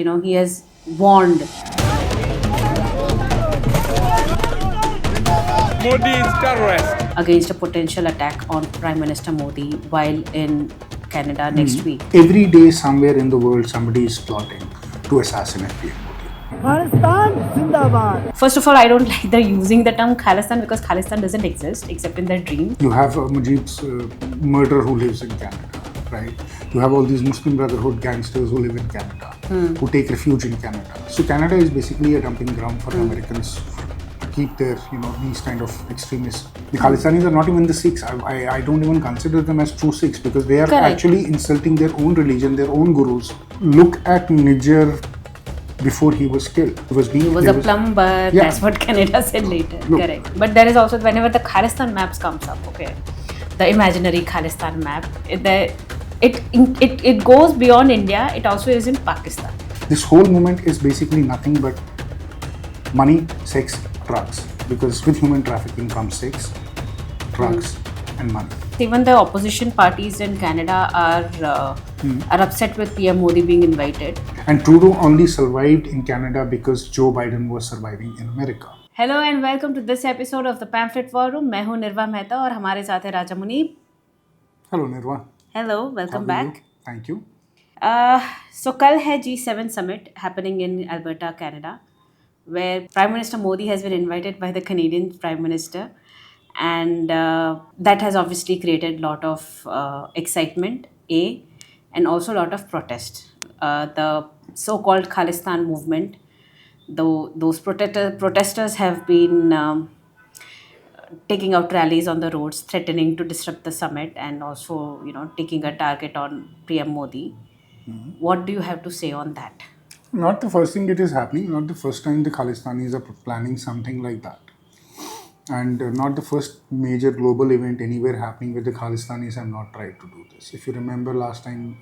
He has warned. Modi is terrorist. Against a potential attack on Prime Minister Modi while in Canada next week. Every day, somewhere in the world, somebody is plotting to assassinate PM Modi. Khalistan Zindabad. First of all, I don't like the using the term Khalistan because Khalistan doesn't exist except in their dreams. You have Mujib's murderer who lives in Canada, right? You have all these Muslim Brotherhood gangsters who live in Canada, who take refuge in Canada. So Canada is basically a dumping ground for Americans to keep their, these kind of extremists. The Khalistanis are not even the Sikhs. I don't even consider them as true Sikhs because they are Correct. actually insulting their own religion, their own gurus. Look at Nijjar before he was killed. He was a plumber. Yeah. That's what Canada said later. Look. Correct. But there is also whenever the Khalistan maps comes up, okay, the imaginary Khalistan map, it goes beyond India. It also is in Pakistan. This whole movement is basically nothing but money, sex, drugs. Because with human trafficking comes sex, drugs, and money. Even the opposition parties in Canada are upset with PM Modi being invited. And Trudeau only survived in Canada because Joe Biden was surviving in America. Hello and welcome to this episode of the Pamphlet War Room. मैं हूँ निर्वा मेहता और हमारे साथ है राजा Munib. Hello, Nirwa. Hello, welcome How are back. you? Thank you. So कल है G7 summit happening in Alberta, Canada, where Prime Minister Modi has been invited by the Canadian Prime Minister, and that has obviously created a lot of excitement, and also a lot of protest. The so-called Khalistan movement, though those protesters have been taking out rallies on the roads, threatening to disrupt the summit, and also taking a target on PM Modi. What do you have to say on that? Not the first thing it is happening, not the first time the Khalistanis are planning something like that. And not the first major global event anywhere happening where the Khalistanis have not tried to do this. If you remember last time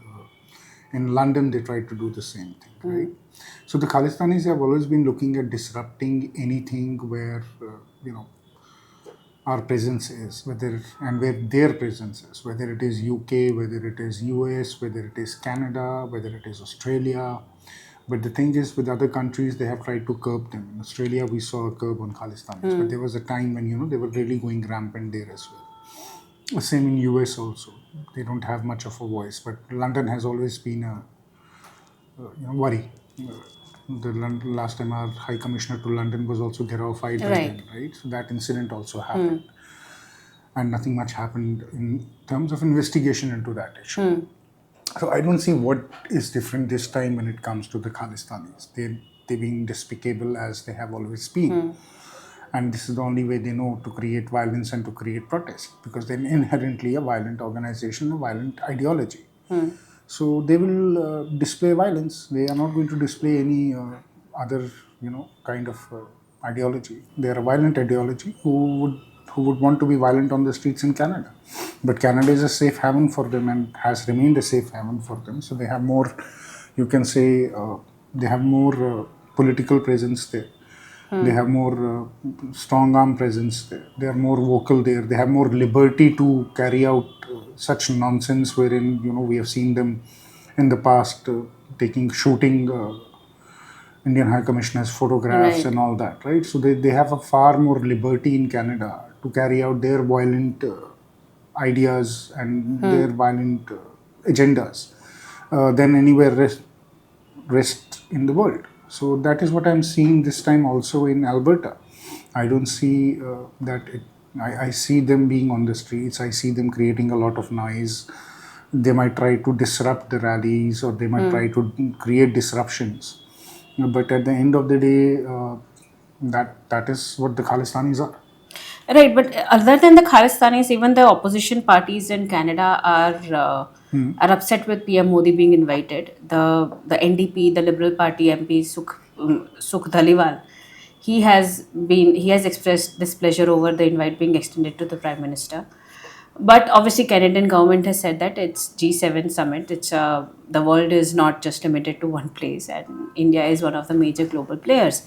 in London, they tried to do the same thing, right? So the Khalistanis have always been looking at disrupting anything where, our presence is, where their presence is, whether it is UK, whether it is US, whether it is Canada, whether it is Australia. But the thing is, with other countries, they have tried to curb them. In Australia, we saw a curb on Khalistanis, but there was a time when, they were really going rampant there as well. Same in US also. They don't have much of a voice, but London has always been a worry. The last time our High Commissioner to London was also fight by Right. them, right? So that incident also happened. And nothing much happened in terms of investigation into that issue. So I don't see what is different this time when it comes to the Khalistanis. They're being despicable as they have always been. And this is the only way they know to create violence and to create protest, because they're inherently a violent organization, a violent ideology. So they will display violence. They are not going to display any other, kind of ideology. They are a violent ideology who would want to be violent on the streets in Canada. But Canada is a safe haven for them and has remained a safe haven for them. So they have more, you can say, they have more political presence there. They have more strong arm presence there. They are more vocal there. They have more liberty to carry out such nonsense wherein, we have seen them in the past shooting Indian High Commissioner's photographs Right. and all that, right? So they have a far more liberty in Canada to carry out their violent ideas and their violent agendas than anywhere rest in the world. So that is what I'm seeing this time also in Alberta. I don't see I see them being on the streets. I see them creating a lot of noise. They might try to disrupt the rallies, or they might try to create disruptions. But at the end of the day, that is what the Khalistanis are. Right, but other than the Khalistanis, even the opposition parties in Canada are upset with PM Modi being invited. The NDP, the Liberal Party MP Sukh Dhaliwal, he has expressed displeasure over the invite being extended to the Prime Minister. But obviously, Canadian government has said that it's G7 summit. It's the world is not just limited to one place, and India is one of the major global players,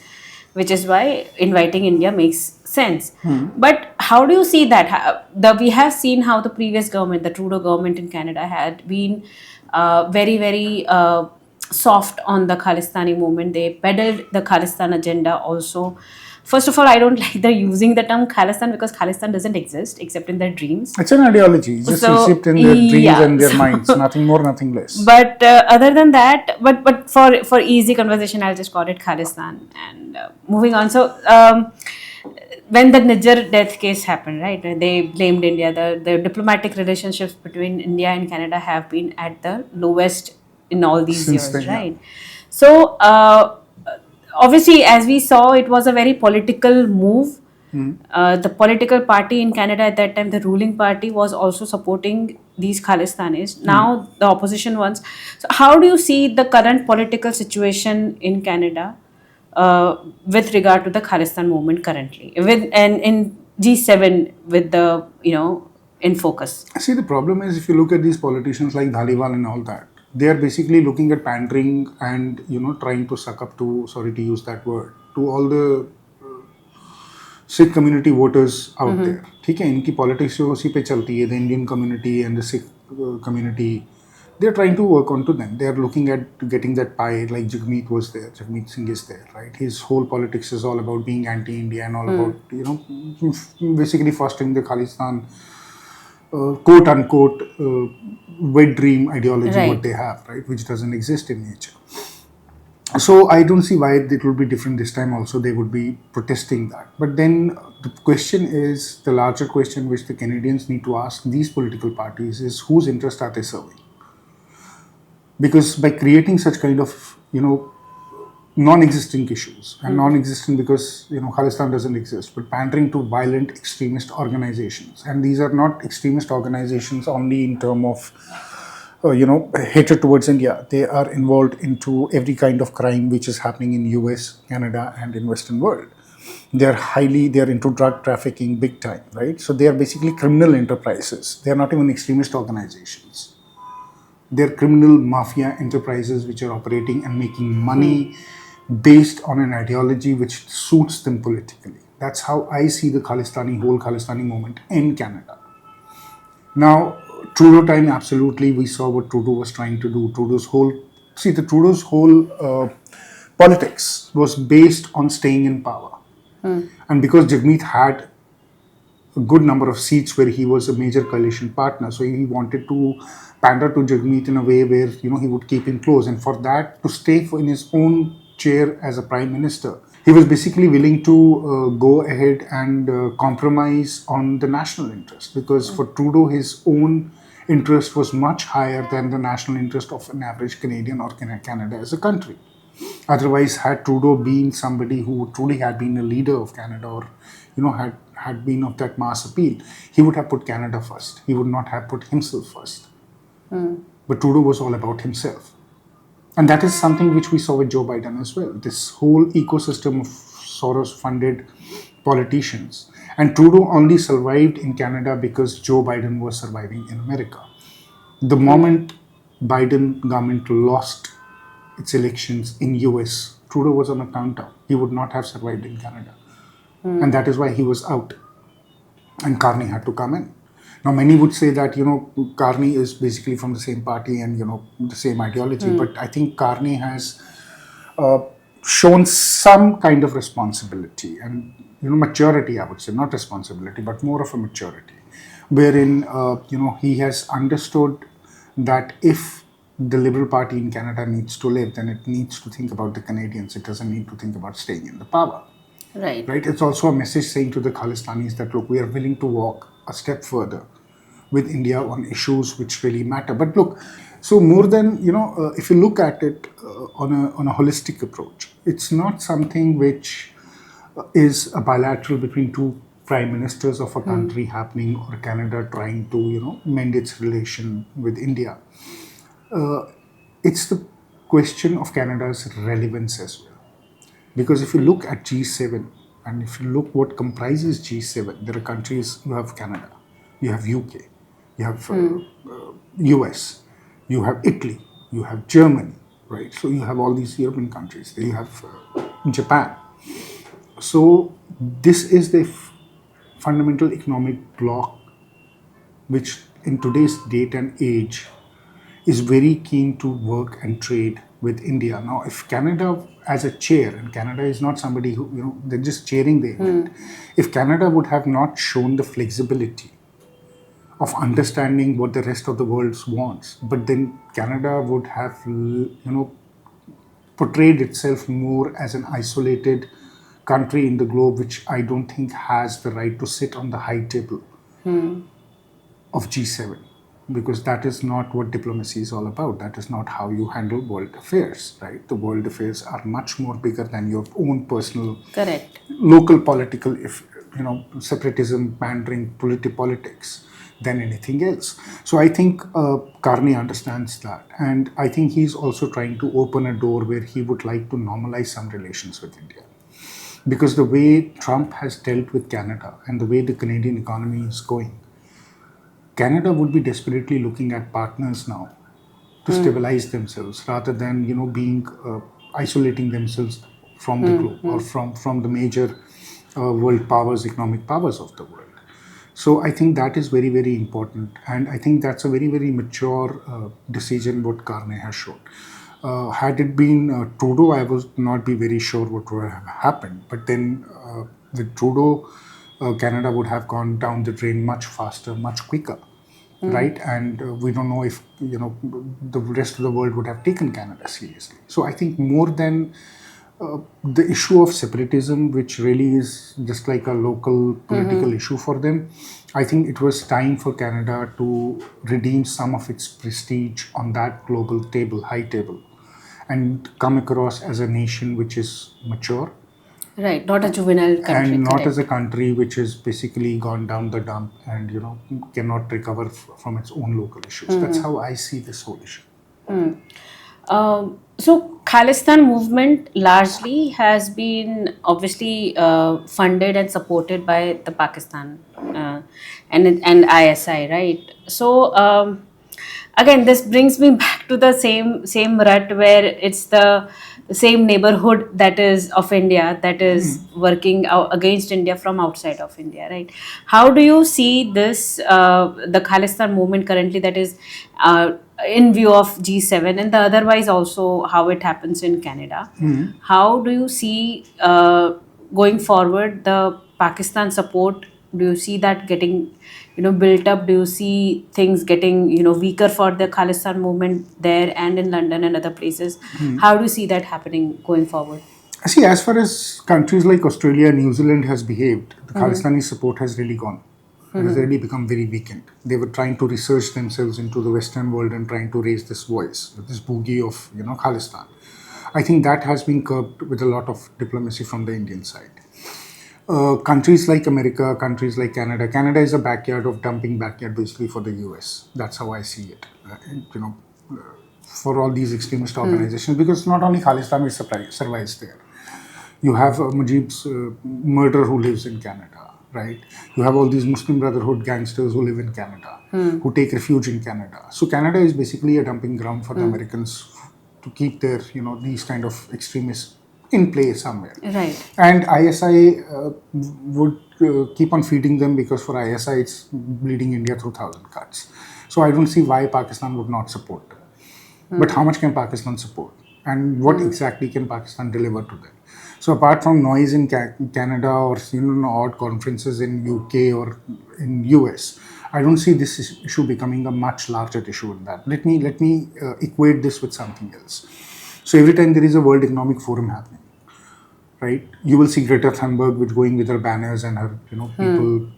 which is why inviting India makes sense. But how do you see that? We have seen how the previous government, the Trudeau government in Canada, had been very, very soft on the Khalistani movement. They peddled the Khalistan agenda also. First of all, I don't like the using the term Khalistan because Khalistan doesn't exist except in their dreams. It's an ideology. It's just So, received in their dreams yeah, and their so- minds. Nothing more, nothing less. But other than that, but for easy conversation, I'll just call it Khalistan. And moving on. So when the Nijjar death case happened, right? They blamed India. The diplomatic relationships between India and Canada have been at the lowest in all these Since years, then, yeah. right? So obviously, as we saw, it was a very political move. The political party in Canada at that time, the ruling party, was also supporting these Khalistanis. Now the opposition ones. So how do you see the current political situation in Canada with regard to the Khalistan movement currently, with and in G7 with the in focus? See, the problem is if you look at these politicians like Dhaliwal and all that, they are basically looking at pandering and trying to suck up to, sorry to use that word, to all the Sikh community voters out there. ठीक है, इनकी politics जो उसी पे चलती है, the Indian community and the Sikh community, they are trying to work onto them. They are looking at getting that pie, like Jagmeet was there, Jagmeet Singh is there, right? His whole politics is all about being anti-India and all about, basically fostering the Khalistan, quote unquote, wet dream ideology, Right. what they have, right? Which doesn't exist in nature. So I don't see why it will be different this time also. They would be protesting that. But then the question is, the larger question which the Canadians need to ask these political parties is, whose interest are they serving? Because by creating such kind of, non-existing issues, and non-existent because, Khalistan doesn't exist, but pandering to violent extremist organizations. And these are not extremist organizations only in terms of hatred towards India. They are involved into every kind of crime which is happening in US, Canada, and in Western world. They are into drug trafficking big time, right? So they are basically criminal enterprises. They are not even extremist organizations. They are criminal mafia enterprises which are operating and making money based on an ideology which suits them politically. That's how I see the whole Khalistani movement in Canada. Now, Trudeau time, absolutely, we saw what Trudeau was trying to do. Trudeau's whole politics was based on staying in power. And because Jagmeet had a good number of seats where he was a major coalition partner, so he wanted to pander to Jagmeet in a way where he would keep him close, and for that to stay in his own chair as a prime minister, he was basically willing to go ahead and compromise on the national interest, because for Trudeau his own interest was much higher than the national interest of an average Canadian or Canada as a country. Otherwise, had Trudeau been somebody who truly had been a leader of Canada, or had been of that mass appeal, he would have put Canada first. He would not have put himself first. But Trudeau was all about himself. And that is something which we saw with Joe Biden as well. This whole ecosystem of Soros-funded politicians. And Trudeau only survived in Canada because Joe Biden was surviving in America. The moment Biden government lost its elections in US, Trudeau was on a countdown. He would not have survived in Canada. And that is why he was out. And Carney had to come in. Now, many would say that, Carney is basically from the same party and, the same ideology. But I think Carney has shown some kind of responsibility and, maturity, I would say, not responsibility, but more of a maturity, wherein, he has understood that if the Liberal Party in Canada needs to live, then it needs to think about the Canadians. It doesn't need to think about staying in the power. Right. Right? It's also a message saying to the Khalistanis that, look, we are willing to walk a step further with India on issues which really matter. But look, so more than, if you look at it on a holistic approach, it's not something which is a bilateral between two prime ministers of a country happening, or Canada trying to, mend its relation with India. It's the question of Canada's relevance as well. Because if you look at G7, and if you look what comprises G7, there are countries, you have Canada, you have UK, you have US, you have Italy, you have Germany, right? So you have all these European countries, you have Japan. So this is the fundamental economic bloc which in today's date and age is very keen to work and trade with India. Now, if Canada as a chair, and Canada is not somebody who, they're just chairing the event. If Canada would have not shown the flexibility of understanding what the rest of the world wants, but then Canada would have, portrayed itself more as an isolated country in the globe, which I don't think has the right to sit on the high table of G7, because that is not what diplomacy is all about. That is not how you handle world affairs, right? The world affairs are much more bigger than your own personal, Correct. local political, separatism, pandering, politics than anything else. So I think Carney understands that, and I think he's also trying to open a door where he would like to normalize some relations with India. Because the way Trump has dealt with Canada and the way the Canadian economy is going, Canada would be desperately looking at partners now to stabilize themselves rather than being isolating themselves from the globe or from the major world powers, economic powers of the world. So I think that is very, very important, and I think that's a very, very mature decision what Carney has shown. Had it been Trudeau, I would not be very sure what would have happened. But then with Trudeau, Canada would have gone down the drain much faster, much quicker, right? And we don't know if the rest of the world would have taken Canada seriously. So I think more than the issue of separatism, which really is just like a local political issue for them, I think it was time for Canada to redeem some of its prestige on that global table, high table, and come across as a nation which is mature. Right, not a juvenile country. And not correct. as a country which has basically gone down the dump and cannot recover from its own local issues. That's how I see this whole issue. So Khalistan movement largely has been obviously funded and supported by the Pakistan and ISI, right? So again, this brings me back to the same rut where it's the same neighborhood that is of India that is working out against India from outside of India, right? How do you see this the Khalistan movement currently that is in view of G7 and the otherwise also how it happens in Canada? How do you see going forward the Pakistan support? Do you see that getting built up? Do you see things getting weaker for the Khalistan movement there and in London and other places? How do you see that happening going forward? See, as far as countries like Australia and New Zealand has behaved, the Khalistani support has really gone. It has really become very weakened. They were trying to research themselves into the Western world and trying to raise this voice, this boogie of Khalistan. I think that has been curbed with a lot of diplomacy from the Indian side. Countries like America, countries like Canada. Canada is a dumping backyard basically for the US. That's how I see it. For all these extremist organizations, because not only Khalistan which survives there. You have Mujib's murderer who lives in Canada, right? You have all these Muslim Brotherhood gangsters who live in Canada, who take refuge in Canada. So Canada is basically a dumping ground for the Americans to keep their, these kind of extremists in play somewhere. Right. And ISI would keep on feeding them, because for ISI it's bleeding India through 1,000 cuts. So I don't see why Pakistan would not support them. But how much can Pakistan support? And what exactly can Pakistan deliver to them? So apart from noise in Canada or odd conferences in UK or in US, I don't see this issue becoming a much larger issue than that. Let me equate this with something else. So every time there is a World Economic Forum happening, right, you will see Greta Thunberg going with her banners and her people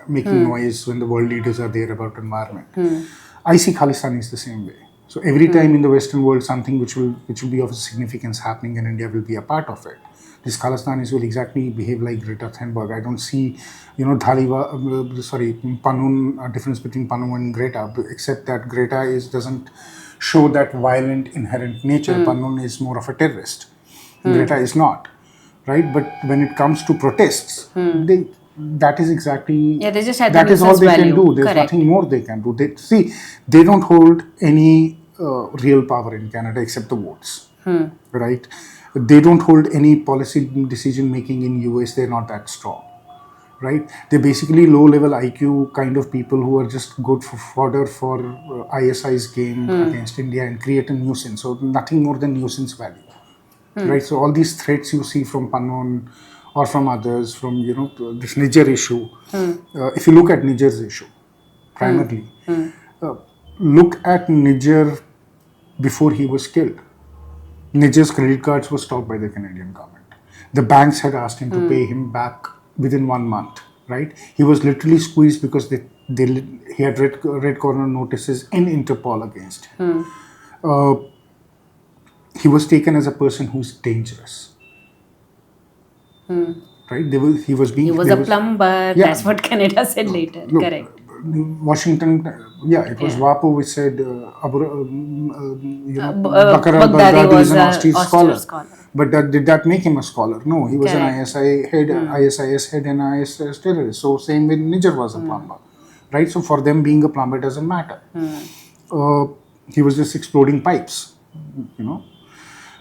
making noise when the world leaders are there about environment. I see Khalistan the same way. So every time in the Western world something which will be of significance happening, and India will be a part of it, these Khalistanis will exactly behave like Greta Thunberg. I don't see, Panun, a difference between Panun and Greta, except that Greta doesn't show that violent inherent nature. Panun is more of a terrorist. Greta is not, right? But when it comes to protests, that is exactly They just had that is all they value. can do. There's Correct. nothing more they can do. They don't hold any real power in Canada except the votes, right? They don't hold any policy decision making in US. They're not that strong. right? They're basically low-level IQ kind of people who are just good for fodder for ISI's game against India and create a nuisance. So nothing more than nuisance value, right? So all these threats you see from Pannon or from others, from this Nijjar issue. If you look at Nijjar's issue, primarily, look at Nijjar before he was killed. Nijjar's credit cards were stopped by the Canadian government. The banks had asked him to pay him back within 1 month, right? He was literally squeezed because he had red corner notices in Interpol against him. He was taken as a person who's dangerous, right? He was a plumber. Yeah. That's what Canada said later. Look, Correct. Washington, it was WAPO which said, Bakar Baghdadi al-Baghdadi was is an a Austrian Austrian scholar. But did that make him a scholar? No, he was Correct. an ISIS head and ISIS terrorist. So same with Nijjar was a plumber, right? So for them being a plumber doesn't matter. He was just exploding pipes,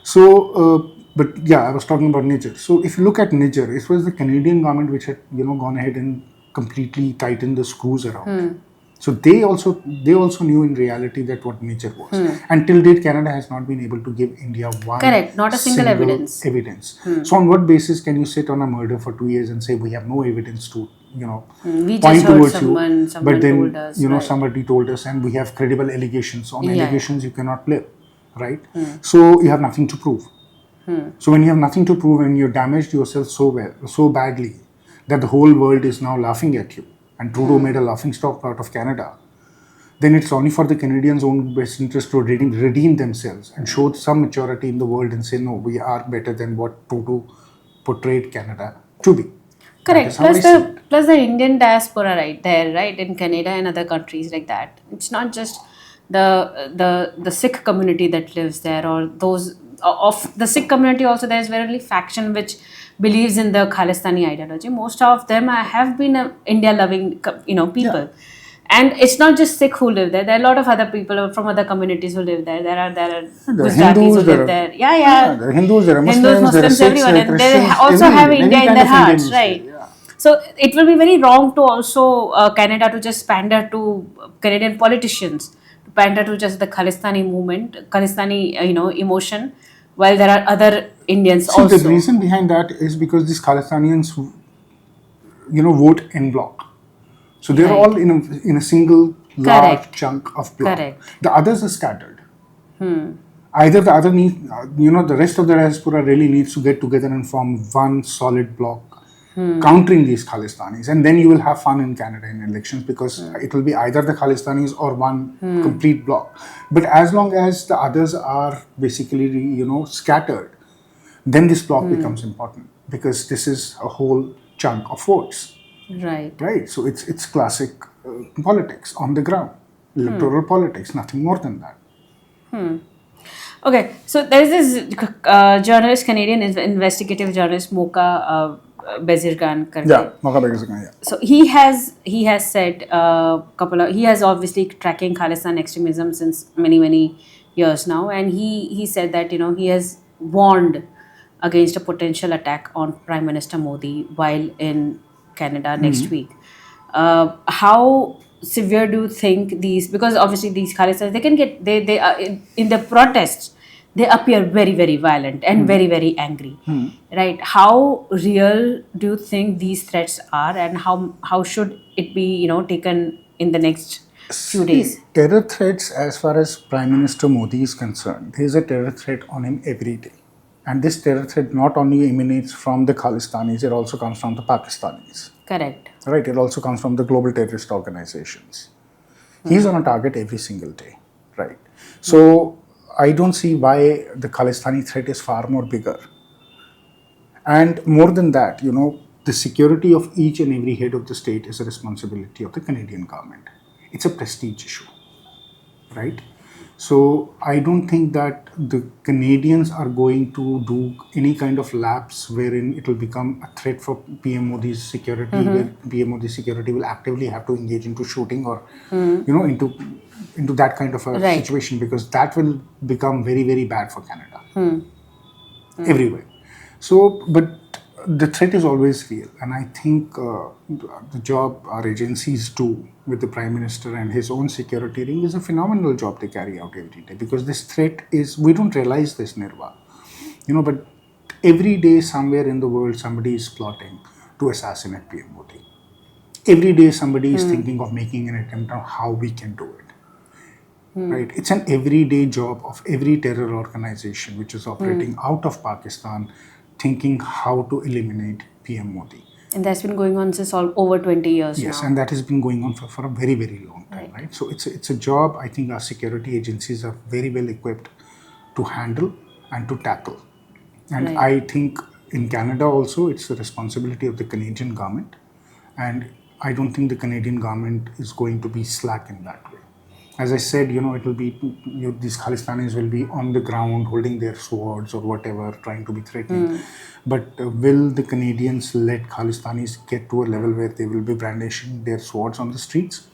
So, but yeah, I was talking about Nijjar. So if you look at Nijjar, it was the Canadian government which had gone ahead and completely tightened the screws around. So they also knew in reality that what Nijjar was. Until date, Canada has not been able to give India one Correct, not a single evidence. So on what basis can you sit on a murder for 2 years and say we have no evidence to We point just heard towards someone but then told us. Right. somebody told us and we have credible allegations. On Yeah. allegations you cannot live, right? So you have nothing to prove. So when you have nothing to prove and you've damaged yourself so badly that the whole world is now laughing at you, and Trudeau made a laughingstock out of Canada, then it's only for the Canadians' own best interest to redeem themselves and show some maturity in the world and say, no, we are better than what Trudeau portrayed Canada to be. Correct. Plus the Indian diaspora right in Canada and other countries like that. It's not just the Sikh community that lives there, or those of the Sikh community also. There's very faction which believes in the Khalistani ideology. Most of them have been India-loving people. Yeah. And it's not just Sikh who live there. There are a lot of other people from other communities who live there. There are Gujaratis Hindus, who live there. Yeah. There are Hindus, there are Muslims, Muslims, there are Sikhs, everyone. there are And they Christians, also have every India in kind their of hearts, Indians right? there, yeah. So it will be very wrong to also Canada to just pander to Canadian politicians, to pander to just the Khalistani movement, Khalistani emotion, while there are other Indians See, also. the reason behind that is because these Khalistanians, vote en bloc. So they're all in a single large Correct. chunk of bloc. Correct. The others are scattered. Either the other the rest of the diaspora really needs to get together and form one solid bloc, countering these Khalistanis, and then you will have fun in Canada in elections because it will be either the Khalistanis or one complete bloc. But as long as the others are basically scattered, then this bloc becomes important because this is a whole chunk of votes. Right. So it's classic politics on the ground, electoral politics, nothing more than that. Okay, so there's this journalist, Canadian investigative journalist, Mocha Bezirgan. Yeah. So he has said he has obviously tracking Khalistan extremism since many years now, and he said that he has warned against a potential attack on Prime Minister Modi while in Canada next week. How severe do you think these, because obviously these Khalistans, they are in the protests, they appear very violent and very angry, right? How real do you think these threats are, and how should it be taken in the next few days? Terror threats, as far as Prime Minister Modi is concerned, there is a terror threat on him every day. And this terror threat not only emanates from the Khalistanis, it also comes from the Pakistanis. Correct. Right, it also comes from the global terrorist organizations. He's on a target every single day, right? So I don't see why the Khalistani threat is far more bigger. And more than that, the security of each and every head of the state is a responsibility of the Canadian government. It's a prestige issue, right? So I don't think that the Canadians are going to do any kind of lapse wherein it will become a threat for PM Modi's security, where PM Modi's security will actively have to engage into shooting or, into that kind of a situation, because that will become very bad for Canada everywhere. So, but The threat is always real, and I think the job our agencies do with the Prime Minister and his own security ring is a phenomenal job they carry out every day, because this threat is, we don't realize this, Nirva, but every day somewhere in the world somebody is plotting to assassinate PM Modi. Every day somebody is thinking of making an attempt on how we can do it. Right? It's an everyday job of every terror organization which is operating out of Pakistan, thinking how to eliminate PM Modi. And that's been going on since over 20 years Yes, now. and that has been going on for a very, very long time, right? So it's a job I think our security agencies are very well equipped to handle and to tackle. And I think in Canada also, it's the responsibility of the Canadian government. And I don't think the Canadian government is going to be slack in that way. As I said, it will be, these Khalistanis will be on the ground holding their swords or whatever, trying to be threatening. But will the Canadians let Khalistanis get to a level where they will be brandishing their swords on the streets?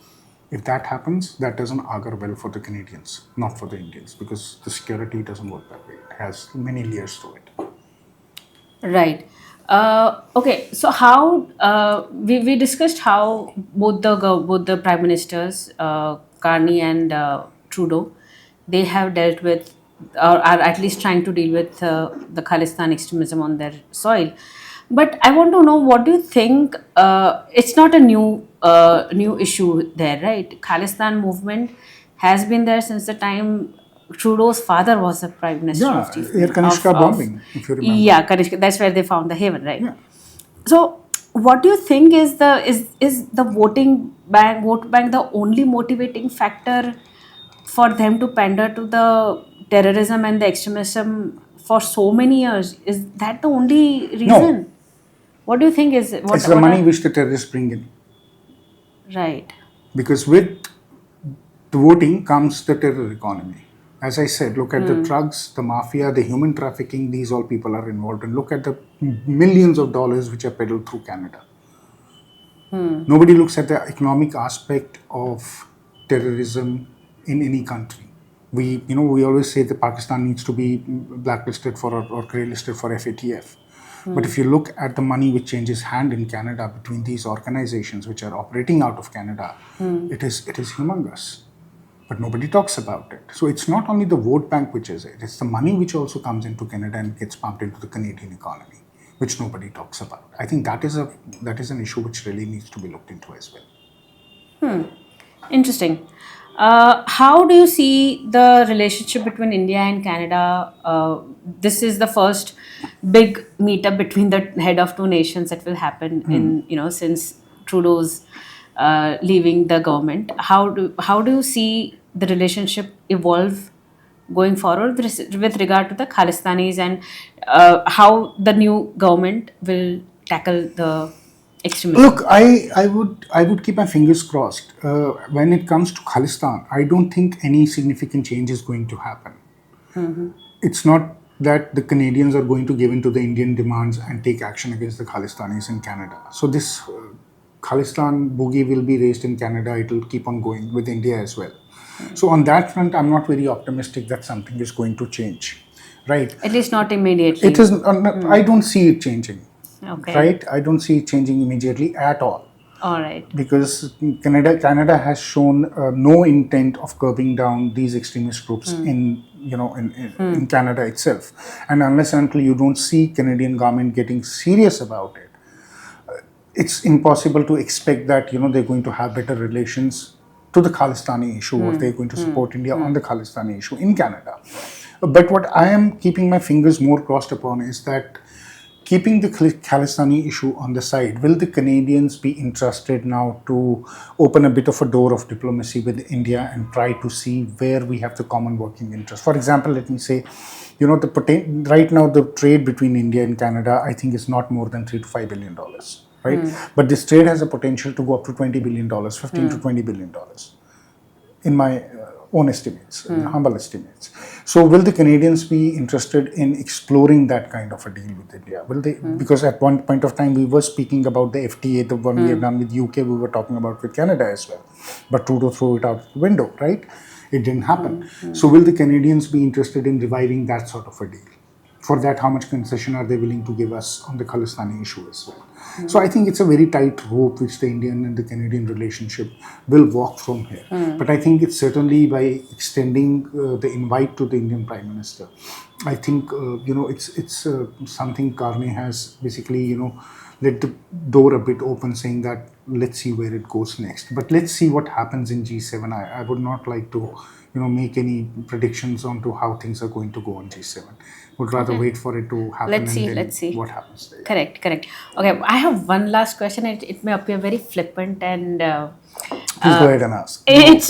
If that happens, that doesn't augur well for the Canadians, not for the Indians, because the security doesn't work that way. It has many layers to it. Right. Okay. So how we discussed how both the prime ministers, Carney and Trudeau, they have dealt with, or are at least trying to deal with the Khalistan extremism on their soil. But I want to know, what do you think? It's not a new issue there, right? Khalistan movement has been there since the time Trudeau's father was the prime minister. Yeah, Air Kanishka bombing, if you remember. Yeah, Kanishka. That's where they found the haven, right? Yeah. So, what do you think is the vote bank the only motivating factor for them to pander to the terrorism and the extremism for so many years? Is that the only reason? No. What do you think is It's the money which the terrorists bring in. Right. Because with the voting comes the terror economy. As I said, look at the drugs, the mafia, the human trafficking, these all people are involved. And look at the millions of dollars which are peddled through Canada. Nobody looks at the economic aspect of terrorism in any country. We always say that Pakistan needs to be blacklisted for or grey-listed for FATF. But if you look at the money which changes hand in Canada between these organizations which are operating out of Canada, it is humongous. But nobody talks about it. So it's not only the vote bank which is it, it's the money which also comes into Canada and gets pumped into the Canadian economy, which nobody talks about. I think that is an issue which really needs to be looked into as well. Interesting. How do you see the relationship between India and Canada? This is the first big meetup between the head of two nations that will happen in since Trudeau's leaving the government. How do you see the relationship evolve going forward with regard to the Khalistanis, and how the new government will tackle the extremism? Look, I would keep my fingers crossed. When it comes to Khalistan, I don't think any significant change is going to happen. It's not that the Canadians are going to give in to the Indian demands and take action against the Khalistanis in Canada. So this Khalistan boogie will be raised in Canada. It will keep on going with India as well. So on that front, I'm not very optimistic that something is going to change, right? At least not immediately. It is. I don't see it changing. Okay. Right? I don't see it changing immediately at all. All right. Because Canada has shown no intent of curbing down these extremist groups in Canada itself. And unless and until you don't see Canadian government getting serious about it, it's impossible to expect that they're going to have better relations to the Khalistani issue, or they're going to support India on the Khalistani issue in Canada. But what I am keeping my fingers more crossed upon is that, keeping the Khalistani issue on the side, will the Canadians be interested now to open a bit of a door of diplomacy with India and try to see where we have the common working interest? For example, let me say, right now the trade between India and Canada, I think, is not more than $3 to $5 billion, right? But this trade has a potential to go up to $20 billion, $15 to $20 billion, in my own estimates, humble estimates. So will the Canadians be interested in exploring that kind of a deal with India? Will they? Because at one point of time we were speaking about the FTA, the one we have done with UK, we were talking about with Canada as well. But Trudeau threw it out the window, right? It didn't happen. So will the Canadians be interested in reviving that sort of a deal? For that, how much concession are they willing to give us on the Khalistani issue as well? So I think it's a very tight rope which the Indian and the Canadian relationship will walk from here. But I think it's certainly by extending the invite to the Indian Prime Minister. I think it's something Carney has basically let the door a bit open, saying that let's see where it goes next. But let's see what happens in G7. I would not like to make any predictions onto how things are going to go on G7. Would rather wait for it to happen. Let's see. What happens there. Correct. Okay, I have one last question. It may appear very flippant and Please go ahead and ask. It's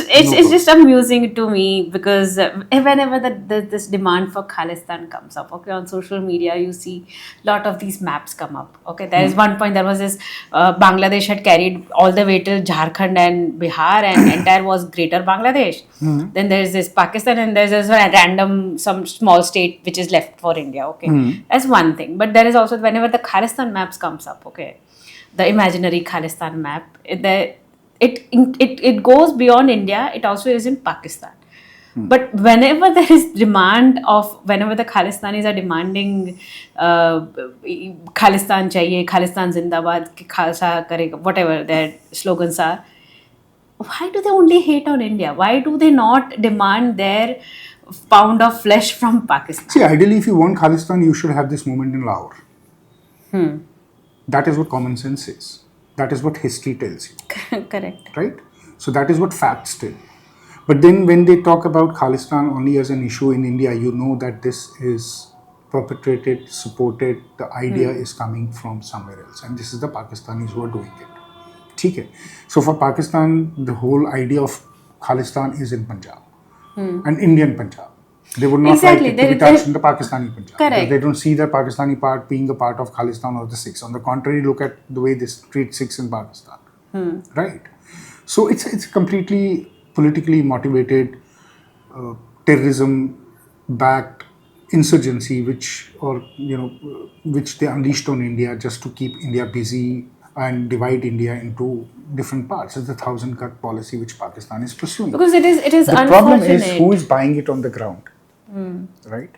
just amusing to me because whenever this demand for Khalistan comes up, okay, on social media you see a lot of these maps come up. Okay, there is one point there was this Bangladesh had carried all the way till Jharkhand and Bihar, and entire was Greater Bangladesh. Then there is this Pakistan, and there's this random some small state which is left for India. Okay, that's one thing. But there is also whenever the Khalistan maps comes up, okay, the imaginary Khalistan map, it goes beyond India. It also is in Pakistan. But whenever there is whenever the Khalistanis are demanding Khalistan chahiye, Khalistan zindabad, Khalsa karega, whatever their slogans are, why do they only hate on India? Why do they not demand their pound of flesh from Pakistan? See, ideally, if you want Khalistan, you should have this movement in Lahore. That is what common sense says. That is what history tells you. Correct. Right? So that is what facts tell. But then when they talk about Khalistan only as an issue in India, you know that this is perpetrated, supported, the idea is coming from somewhere else. And this is the Pakistanis who are doing it. Okay. So for Pakistan, the whole idea of Khalistan is in Punjab. And Indian Punjab. They would not like it to be touched in the Pakistani Punjab. Correct. They don't see the Pakistani part being a part of Khalistan or the Sikhs. On the contrary, look at the way they treat Sikhs in Pakistan. Right? So it's completely politically motivated, terrorism-backed insurgency, which they unleashed on India just to keep India busy and divide India into different parts. It's the 1,000-cut policy which Pakistan is pursuing. Because it is the unfortunate. problem is who is buying it on the ground, right?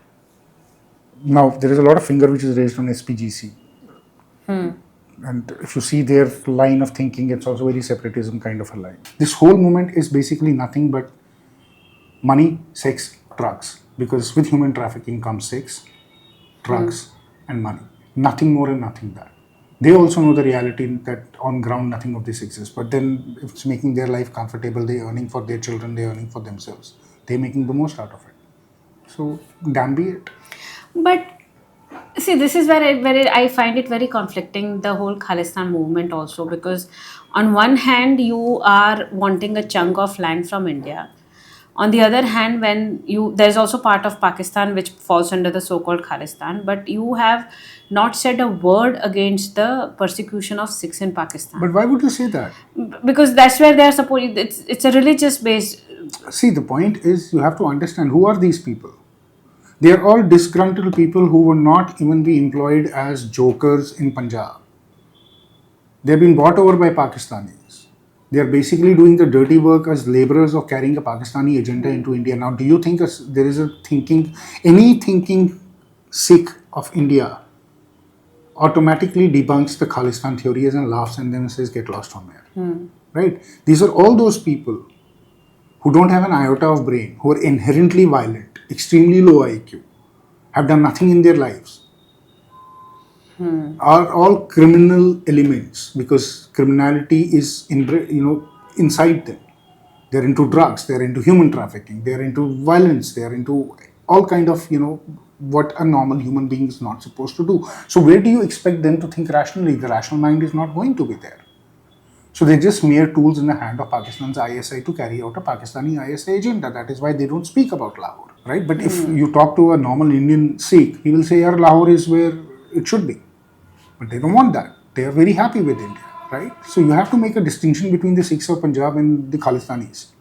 Now there is a lot of finger which is raised on SPGC, and if you see their line of thinking, it's also very separatism kind of a line. This whole movement is basically nothing but money, sex, drugs. Because with human trafficking comes sex, drugs, and money. Nothing more and nothing that. They also know the reality that on ground nothing of this exists. But then if it's making their life comfortable, they're earning for their children, they're earning for themselves. They're making the most out of it. So damn be it. But see, this is where I find it very conflicting, the whole Khalistan movement also, because on one hand you are wanting a chunk of land from India. On the other hand, there's also part of Pakistan which falls under the so-called Khalistan, but you have not said a word against the persecution of Sikhs in Pakistan. But why would you say that? Because that's where they are supporting. It's a religious based. See, the point is you have to understand who are these people. They are all disgruntled people who will not even be employed as jokers in Punjab. They have been bought over by Pakistanis. They are basically doing the dirty work as laborers of carrying a Pakistani agenda into India. Now, do you think there is any thinking Sikh of India automatically debunks the Khalistan theories and laughs and then says, get lost from here? Right? These are all those people who don't have an iota of brain, who are inherently violent, extremely low IQ, have done nothing in their lives, are all criminal elements because criminality is inside them. They're into drugs, they're into human trafficking, they're into violence, they're into all kind of, what a normal human being is not supposed to do. So where do you expect them to think rationally? The rational mind is not going to be there. So they're just mere tools in the hand of Pakistan's ISI to carry out a Pakistani ISI agenda. That is why they don't speak about Lahore, right? But if you talk to a normal Indian Sikh, he will say, "Yaar, Lahore is where it should be." But they don't want that. They are very happy with India, right? So you have to make a distinction between the Sikhs of Punjab and the Khalistanis.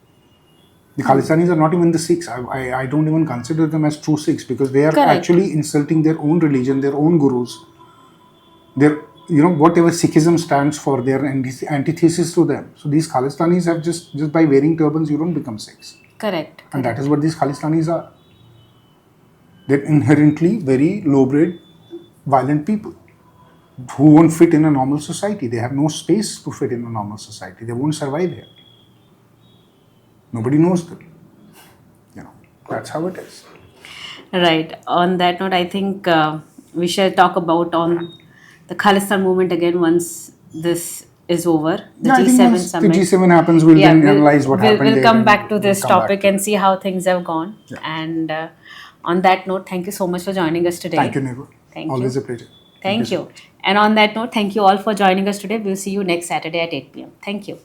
The Khalistanis are not even the Sikhs. I don't even consider them as true Sikhs because they are actually insulting their own religion, their own gurus. Their whatever Sikhism stands for, their antithesis to them. So these Khalistanis have just by wearing turbans, you don't become Sikhs. Correct. And that is what these Khalistanis are. They're inherently very low-bred, violent people who won't fit in a normal society. They have no space to fit in a normal society. They won't survive here. Nobody knows them. That's how it is. Right. On that note, I think we shall talk about on the Khalistan movement again once this is over. The I think G7 once summit. the G7 happens, we'll then analyze what happened We'll there come and back to we'll this come back topic to and see how things have gone. Yeah. And on that note, thank you so much for joining us today. Thank you, Nirwa. Thank Always you. a pleasure. Thank so you. much. And on that note, thank you all for joining us today. We'll see you next Saturday at 8 p.m. Thank you.